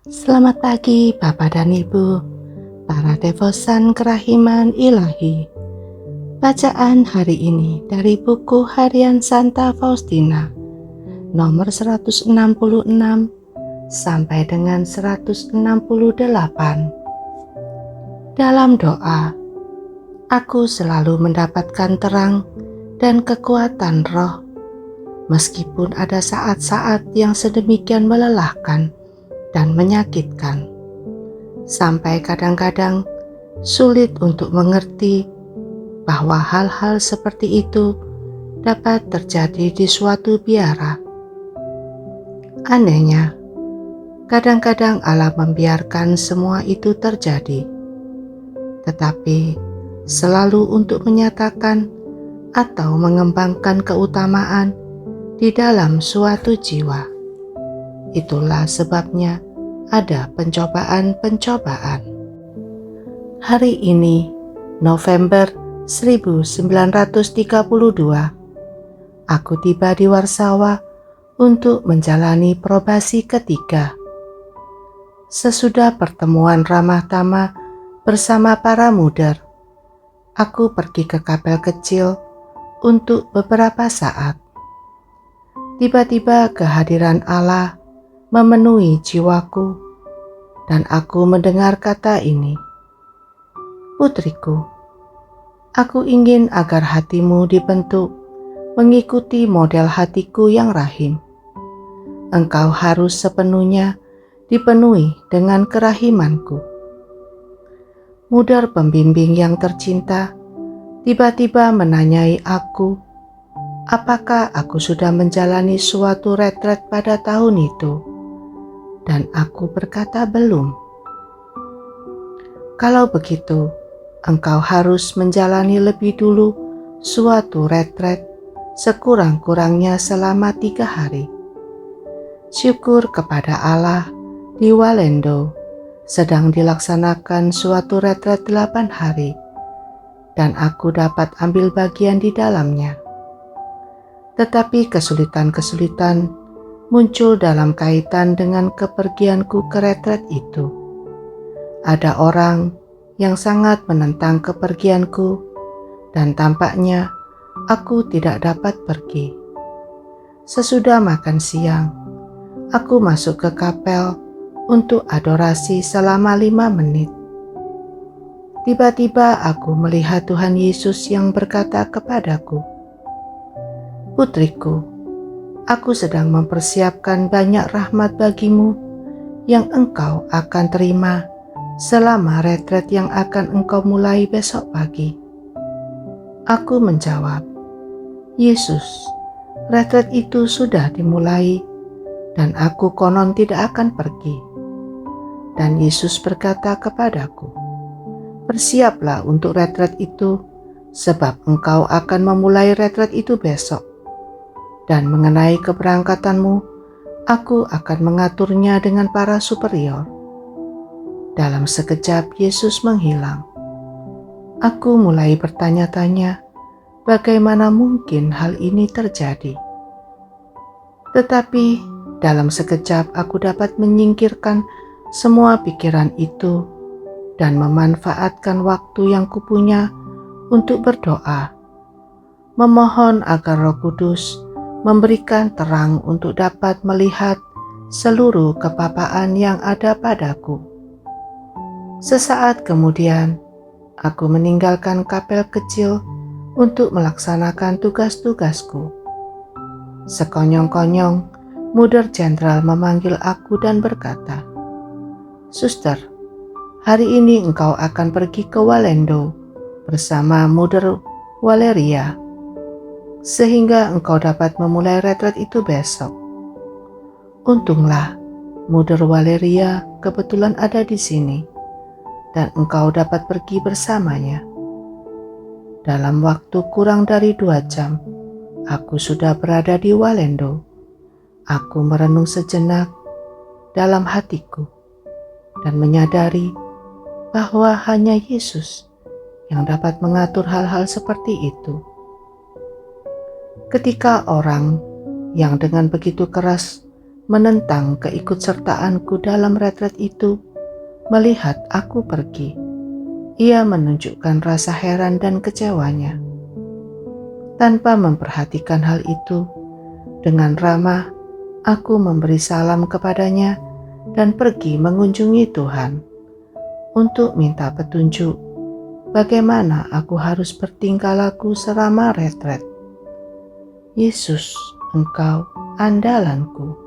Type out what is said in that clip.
Selamat pagi Bapak dan Ibu, para devosan kerahiman ilahi. Bacaan hari ini dari buku Harian Santa Faustina, nomor 166 sampai dengan 168. Dalam doa, aku selalu mendapatkan terang dan kekuatan roh, meskipun ada saat-saat yang sedemikian melelahkan dan menyakitkan, sampai kadang-kadang sulit untuk mengerti bahwa hal-hal seperti itu dapat terjadi di suatu biara. Anehnya, kadang-kadang Allah membiarkan semua itu terjadi, tetapi selalu untuk menyatakan atau mengembangkan keutamaan di dalam suatu jiwa. Itulah sebabnya ada pencobaan-pencobaan. Hari ini, November 1932, aku tiba di Warsawa untuk menjalani probasi ketiga. Sesudah pertemuan ramah tamah bersama para muder, aku pergi ke kapel kecil untuk beberapa saat. Tiba-tiba kehadiran Allah memenuhi jiwaku, dan aku mendengar kata ini, "Putriku, aku ingin agar hatimu dibentuk mengikuti model hatiku yang rahim. Engkau harus sepenuhnya dipenuhi dengan kerahimanku." Muder pembimbing yang tercinta tiba-tiba menanyai aku, apakah aku sudah menjalani suatu retret pada tahun itu? Dan aku berkata belum. "Kalau begitu, engkau harus menjalani lebih dulu suatu retret sekurang-kurangnya selama 3 hari. Syukur kepada Allah, di Walendo sedang dilaksanakan suatu retret 8 hari, dan aku dapat ambil bagian di dalamnya. Tetapi kesulitan-kesulitan muncul dalam kaitan dengan kepergianku ke retret itu. Ada orang yang sangat menentang kepergianku, dan tampaknya aku tidak dapat pergi. Sesudah makan siang, aku masuk ke kapel untuk adorasi selama 5 menit. Tiba-tiba aku melihat Tuhan Yesus yang berkata kepadaku, "Putriku, aku sedang mempersiapkan banyak rahmat bagimu yang engkau akan terima selama retret yang akan engkau mulai besok pagi." Aku menjawab, "Yesus, retret itu sudah dimulai dan aku konon tidak akan pergi." Dan Yesus berkata kepadaku, "Bersiaplah untuk retret itu, sebab engkau akan memulai retret itu besok. Dan mengenai keberangkatanmu, aku akan mengaturnya dengan para superior." Dalam sekejap Yesus menghilang. Aku mulai bertanya-tanya, bagaimana mungkin hal ini terjadi? Tetapi dalam sekejap aku dapat menyingkirkan semua pikiran itu dan memanfaatkan waktu yang kupunya untuk berdoa, memohon agar Roh Kudus memberikan terang untuk dapat melihat seluruh kepapaan yang ada padaku. Sesaat kemudian, aku meninggalkan kapel kecil untuk melaksanakan tugas-tugasku. Sekonyong-konyong, Muder Jenderal memanggil aku dan berkata, "Suster, hari ini engkau akan pergi ke Walendo bersama Muder Waleria, sehingga engkau dapat memulai retret itu besok." Untunglah Muder Waleria kebetulan ada di sini, dan engkau dapat pergi bersamanya. Dalam waktu kurang dari 2 jam, aku sudah berada di Walendo. Aku merenung sejenak dalam hatiku dan menyadari bahwa hanya Yesus yang dapat mengatur hal-hal seperti itu. Ketika orang yang dengan begitu keras menentang keikutsertaanku dalam retret itu. Melihat aku pergi, ia menunjukkan rasa heran dan kecewanya. Tanpa memperhatikan hal itu, dengan ramah aku memberi salam kepadanya dan pergi mengunjungi Tuhan untuk minta petunjuk bagaimana aku harus bertingkah laku selama retret. Yesus, Engkau andalanku.